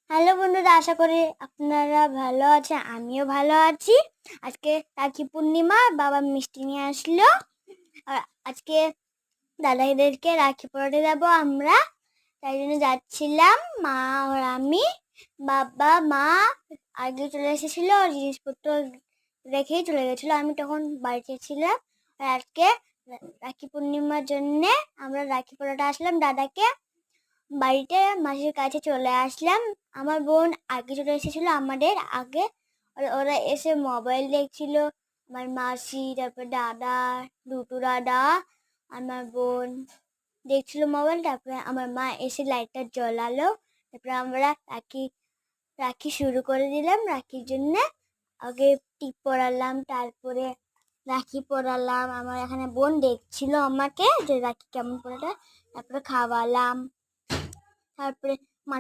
Hello বন্ধুরা, আশা করি আপনারা ভালো আছেন। আমিও ভালো আছি। আজকে রাখি পূর্ণিমা, বাবা মিষ্টি নিয়ে আসলো। আর আজকে দাদাইদেরকে রাখি পরাতে যাবো আমরা, তাই জন্য যাচ্ছিলাম। মা আর আমি, বাবা মা আগে চলে এসেছিল, জিনিসপত্র রেখেই চলে গেছিলো। আমি তখন বাড়িতে ছিলাম। আর আজকে রাখি পূর্ণিমার জন্যে আমরা রাখি পরাতে আসলাম দাদাকে। বাড়িতে মাসির কাছে চলে আসলাম। আমার বোন আগে চলে এসেছিল আমাদের আগে। ওরা এসে মোবাইল দেখছিল। আমার মাসি, তারপর দাদা, দুটো দাদা, আমার বোন দেখছিল মোবাইল। তারপরে আমার মা এসে লাইটটা জ্বলালো। তারপরে আমরা রাখি রাখি শুরু করে দিলাম। রাখির জন্য আগে টিপ পরালাম, তারপরে রাখি পরালাম। আমার এখানে বোন দেখছিল আমাকে যে রাখি কেমন পরাটা। তারপরে খাওয়ালাম। তারপরে